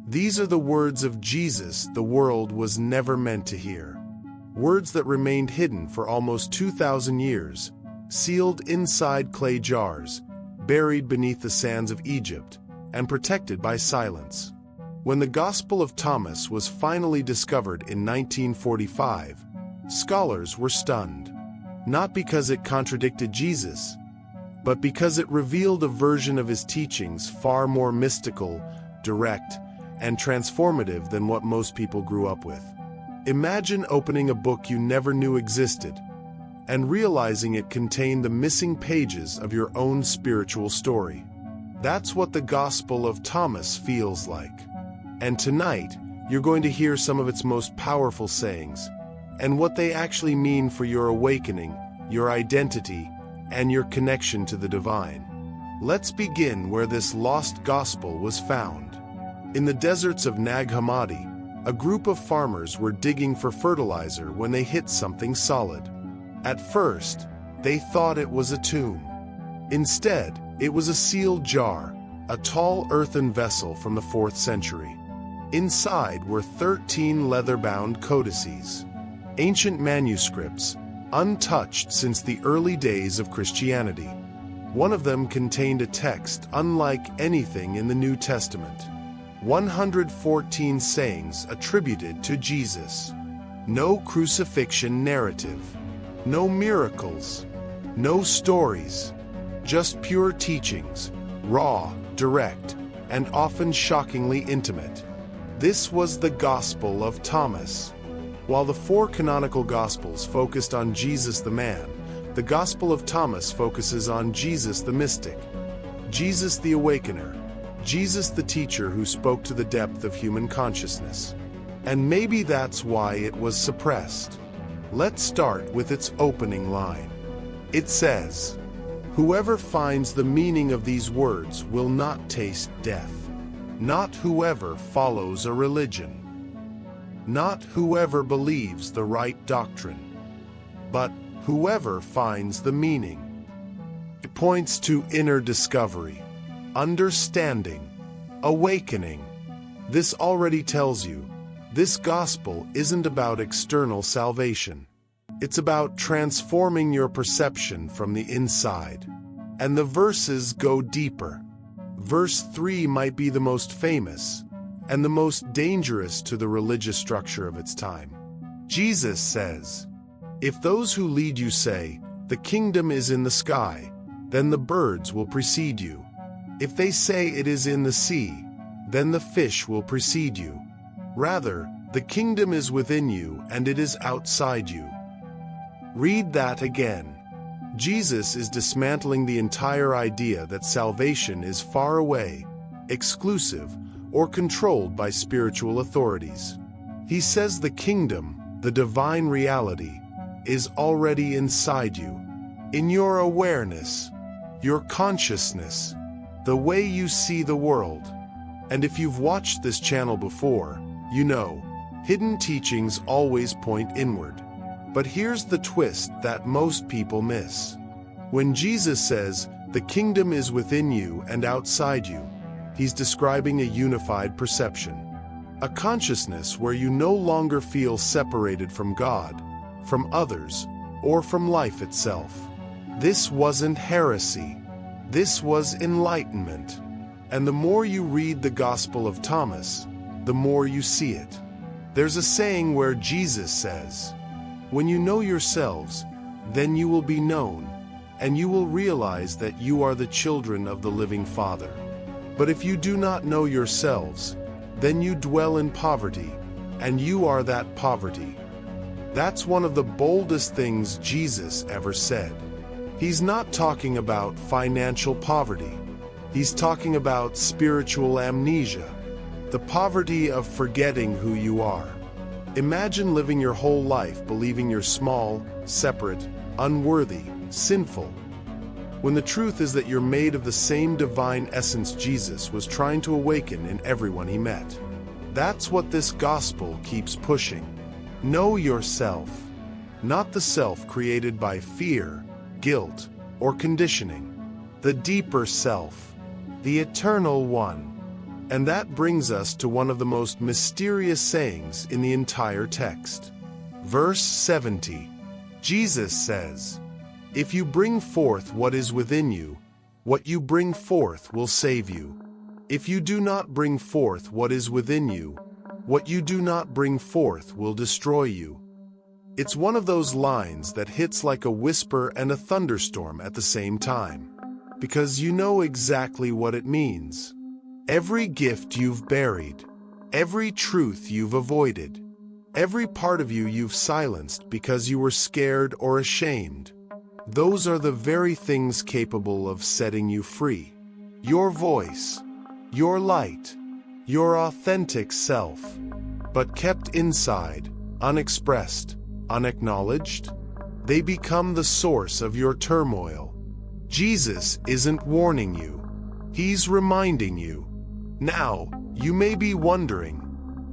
These are the words of Jesus the world was never meant to hear. Words that remained hidden for almost 2,000 years, sealed inside clay jars, buried beneath the sands of Egypt, and protected by silence. When the Gospel of Thomas was finally discovered in 1945, scholars were stunned. Not because it contradicted Jesus, but because it revealed a version of his teachings far more mystical, direct, and transformative than what most people grew up with. Imagine opening a book you never knew existed, and realizing it contained the missing pages of your own spiritual story. That's what the Gospel of Thomas feels like. And tonight, you're going to hear some of its most powerful sayings, and what they actually mean for your awakening, your identity, and your connection to the divine. Let's begin where this lost gospel was found. In the deserts of Nag Hammadi, a group of farmers were digging for fertilizer when they hit something solid. At first, they thought it was a tomb. Instead, it was a sealed jar, a tall earthen vessel from the 4th century. Inside were 13 leather-bound codices, ancient manuscripts, untouched since the early days of Christianity. One of them contained a text unlike anything in the New Testament. 114 sayings attributed to Jesus. No crucifixion narrative. No miracles. No stories. Just pure teachings, raw, direct, and often shockingly intimate. This was the Gospel of Thomas. While the 4 canonical Gospels focused on Jesus the man, the Gospel of Thomas focuses on Jesus the mystic, Jesus the awakener, Jesus the teacher who spoke to the depth of human consciousness. And maybe that's why it was suppressed. Let's start with its opening line. It says, "Whoever finds the meaning of these words will not taste death. Not whoever follows a religion. Not whoever believes the right doctrine, but whoever finds the meaning." It points to inner discovery, understanding, awakening. This already tells you, this gospel isn't about external salvation. It's about transforming your perception from the inside. And the verses go deeper. Verse 3 might be the most famous, and the most dangerous to the religious structure of its time. Jesus says, "If those who lead you say, 'The kingdom is in the sky,' then the birds will precede you. If they say it is in the sea, then the fish will precede you. Rather, the kingdom is within you and it is outside you." Read that again. Jesus is dismantling the entire idea that salvation is far away, exclusive, or controlled by spiritual authorities. He says the kingdom, the divine reality, is already inside you, in your awareness, your consciousness, the way you see the world. And if you've watched this channel before, you know, hidden teachings always point inward. But here's the twist that most people miss. When Jesus says, "The kingdom is within you and outside you," he's describing a unified perception. A consciousness where you no longer feel separated from God, from others, or from life itself. This wasn't heresy. This was enlightenment. And the more you read the Gospel of Thomas, the more you see it. There's a saying where Jesus says, "When you know yourselves, then you will be known, and you will realize that you are the children of the living Father. But if you do not know yourselves, then you dwell in poverty, and you are that poverty." That's one of the boldest things Jesus ever said. He's not talking about financial poverty. He's talking about spiritual amnesia, the poverty of forgetting who you are. Imagine living your whole life believing you're small, separate, unworthy, sinful, when the truth is that you're made of the same divine essence Jesus was trying to awaken in everyone he met. That's what this gospel keeps pushing. Know yourself, not the self created by fear, guilt, or conditioning. The deeper self, the eternal one. And that brings us to one of the most mysterious sayings in the entire text. Verse 70. Jesus says, "If you bring forth what is within you, what you bring forth will save you. If you do not bring forth what is within you, what you do not bring forth will destroy you." It's one of those lines that hits like a whisper and a thunderstorm at the same time, because you know exactly what it means. Every gift you've buried, every truth you've avoided, every part of you you've silenced because you were scared or ashamed, those are the very things capable of setting you free. Your voice, your light, your authentic self, but kept inside, unexpressed, unacknowledged, they become the source of your turmoil. Jesus isn't warning you, he's reminding you. Now, you may be wondering,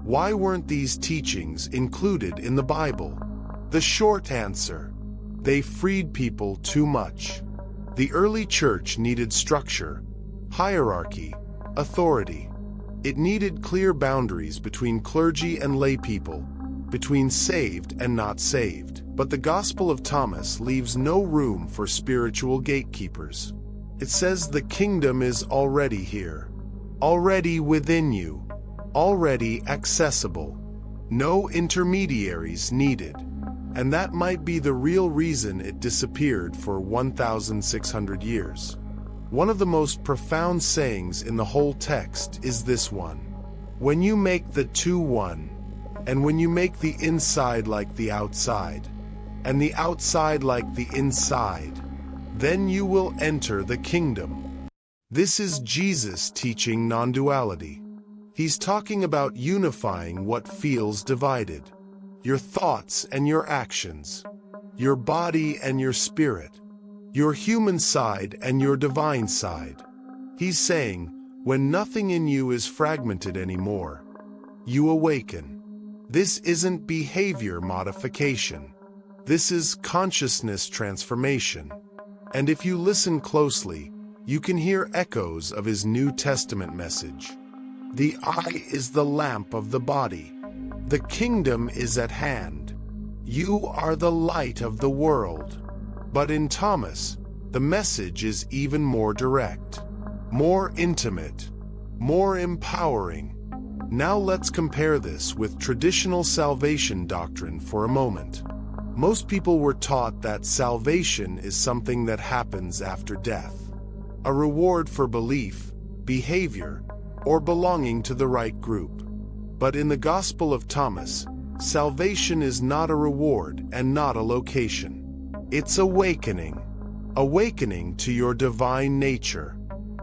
why weren't these teachings included in the Bible? The short answer: they freed people too much. The early church needed structure, hierarchy, authority. It needed clear boundaries between clergy and lay people, between saved and not saved. But the Gospel of Thomas leaves no room for spiritual gatekeepers. It says the kingdom is already here, already within you, already accessible. No intermediaries needed. And that might be the real reason it disappeared for 1,600 years. One of the most profound sayings in the whole text is this one: when you make the two one, and when you make the inside like the outside, and the outside like the inside, then you will enter the kingdom. This is Jesus teaching non-duality. He's talking about unifying what feels divided: your thoughts and your actions, your body and your spirit, your human side and your divine side. He's saying, when nothing in you is fragmented anymore, you awaken. This isn't behavior modification. This is consciousness transformation. And if you listen closely, you can hear echoes of his New Testament message. The eye is the lamp of the body. The kingdom is at hand. You are the light of the world. But in Thomas, the message is even more direct, more intimate, more empowering. Now let's compare this with traditional salvation doctrine for a moment. Most people were taught that salvation is something that happens after death, a reward for belief, behavior, or belonging to the right group. But in the Gospel of Thomas, salvation is not a reward and not a location. It's awakening. Awakening to your divine nature.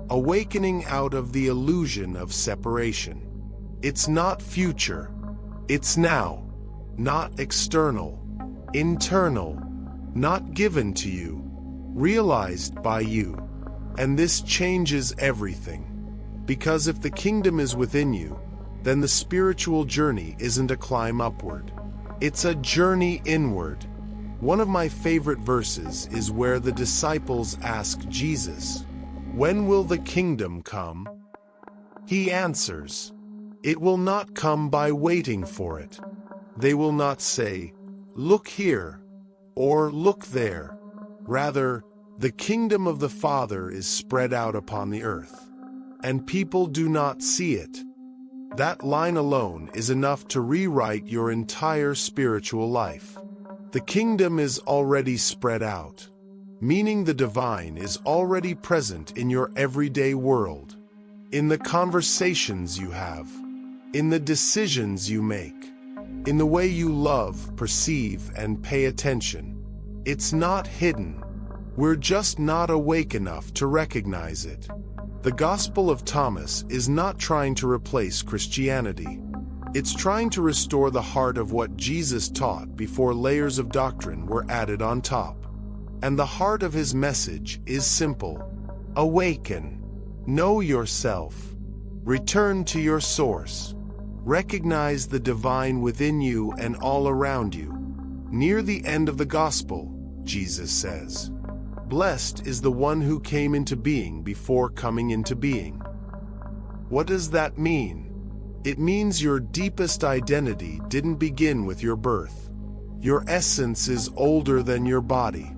Awakening out of the illusion of separation. It's not future. It's now. Not external. Internal. Not given to you. Realized by you. And this changes everything. Because if the kingdom is within you, then the spiritual journey isn't a climb upward. It's a journey inward. One of my favorite verses is where the disciples ask Jesus, "When will the kingdom come?" He answers, "It will not come by waiting for it." They will not say, "Look here," or "Look there." Rather, the kingdom of the Father is spread out upon the earth, and people do not see it. That line alone is enough to rewrite your entire spiritual life. The kingdom is already spread out, meaning the divine is already present in your everyday world, in the conversations you have, in the decisions you make, in the way you love, perceive, and pay attention. It's not hidden. We're just not awake enough to recognize it. The Gospel of Thomas is not trying to replace Christianity. It's trying to restore the heart of what Jesus taught before layers of doctrine were added on top. And the heart of his message is simple. Awaken. Know yourself. Return to your source. Recognize the divine within you and all around you. Near the end of the Gospel, Jesus says, "Blessed is the one who came into being before coming into being." What does that mean? It means your deepest identity didn't begin with your birth. Your essence is older than your body.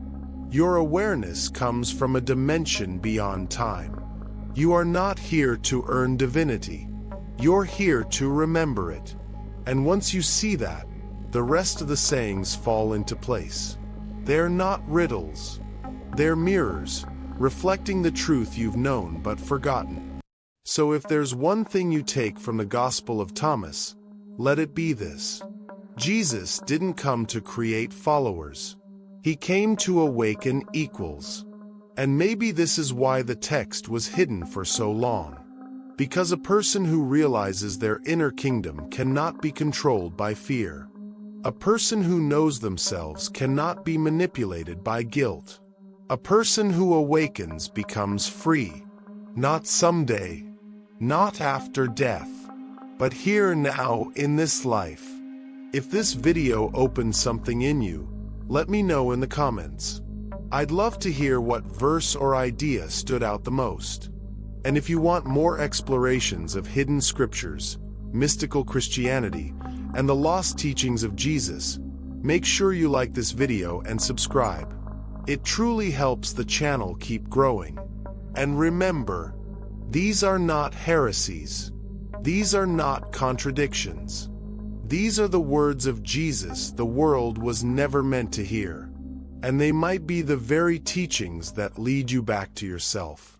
Your awareness comes from a dimension beyond time. You are not here to earn divinity. You're here to remember it. And once you see that, the rest of the sayings fall into place. They're not riddles. They're mirrors, reflecting the truth you've known but forgotten. So if there's one thing you take from the Gospel of Thomas, let it be this. Jesus didn't come to create followers. He came to awaken equals. And maybe this is why the text was hidden for so long. Because a person who realizes their inner kingdom cannot be controlled by fear. A person who knows themselves cannot be manipulated by guilt. A person who awakens becomes free. Not someday, not after death, but here now in this life. If this video opened something in you, let me know in the comments. I'd love to hear what verse or idea stood out the most. And if you want more explorations of hidden scriptures, mystical Christianity, and the lost teachings of Jesus, make sure you like this video and subscribe. It truly helps the channel keep growing. And remember, these are not heresies. These are not contradictions. These are the words of Jesus the world was never meant to hear. And they might be the very teachings that lead you back to yourself.